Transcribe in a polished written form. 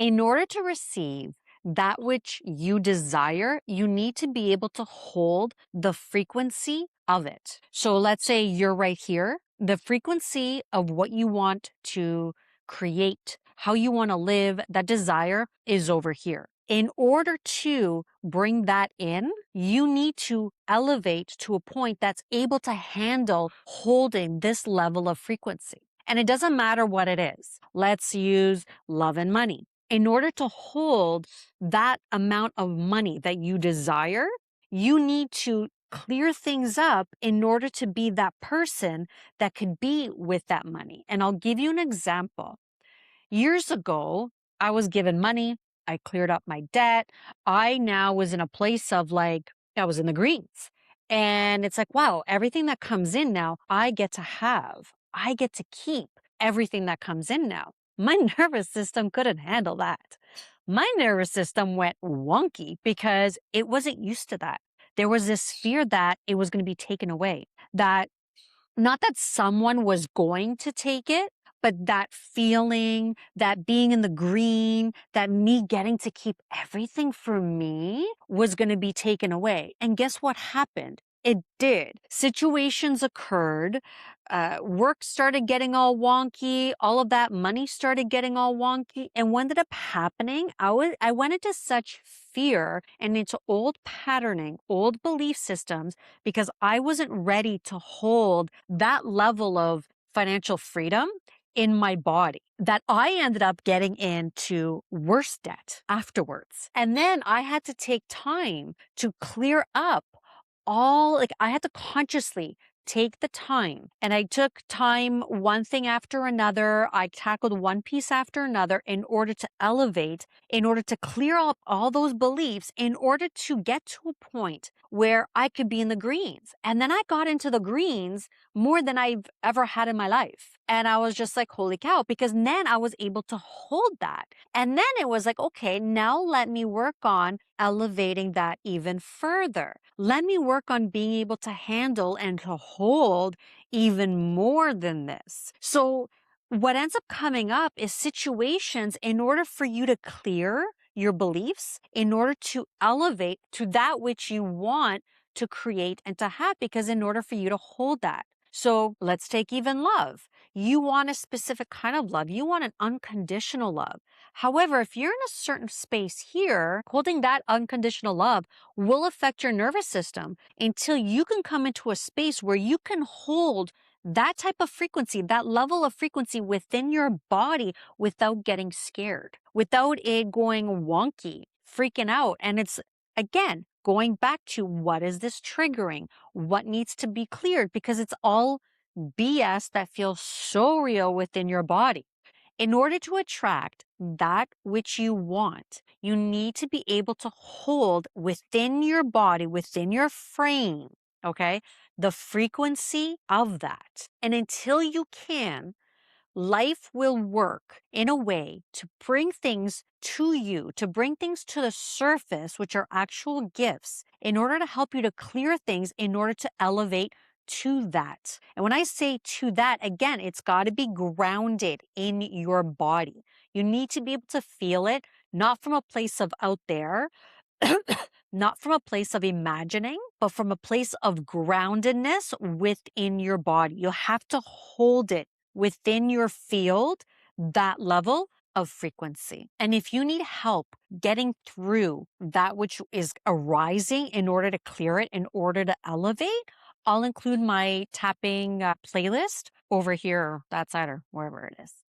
In order to receive that which you desire, you need to be able to hold the frequency of it. So let's say you're right here. The frequency of what you want to create, how you want to live, that desire is over here. In order to bring that in, you need to elevate to a point that's able to handle holding this level of frequency. And it doesn't matter what it is. Let's use love and money. In order to hold that amount of money that you desire, you need to clear things up in order to be that person that could be with that money. And I'll give you an example. Years ago, I was given money. I cleared up my debt. I now was in a place of like, I was in the greens. And it's like, wow, everything that comes in now, I get to have. I get to keep everything that comes in now. My nervous system couldn't handle that. My nervous system went wonky because it wasn't used to that. There was this fear that it was going to be taken away, that not that someone was going to take it, but that feeling, that being in the green, that me getting to keep everything for me was going to be taken away. And guess what happened? It did. Situations occurred. Work started getting all wonky. All of that money started getting all wonky. And what ended up happening? I went into such fear and into old patterning, old belief systems, because I wasn't ready to hold that level of financial freedom in my body, that I ended up getting into worse debt afterwards. And then I had to take time to clear up I had to consciously take the time, and I took time one thing after another. I tackled one piece after another in order to elevate, in order to clear up all those beliefs, in order to get to a point where I could be in the greens. And then I got into the greens more than I've ever had in my life. And I was just like, holy cow, because then I was able to hold that. And then it was like, okay, now let me work on elevating that even further. Let me work on being able to handle and to hold even more than this. So what ends up coming up is situations in order for you to clear your beliefs, in order to elevate to that which you want to create and to have, because in order for you to hold that. So let's take even love. You want a specific kind of love. You want an unconditional love. However, if you're in a certain space here, holding that unconditional love will affect your nervous system until you can come into a space where you can hold that type of frequency, that level of frequency within your body without getting scared, without it going wonky, freaking out. And it's, again, going back to what is this triggering? What needs to be cleared? Because it's all BS that feels so real within your body. In order to attract that which you want, you need to be able to hold within your body, within your frame, okay, the frequency of that. And until you can, life will work in a way to bring things to you, to bring things to the surface, which are actual gifts, in order to help you to clear things, in order to elevate to that. And when I say to that, again, it's got to be grounded in your body. You need to be able to feel it, not from a place of out there, not from a place of imagining, but from a place of groundedness within your body. You have to hold it within your field, that level of frequency. And if you need help getting through that which is arising in order to clear it, in order to elevate, I'll include my tapping playlist over here, that side, or wherever it is.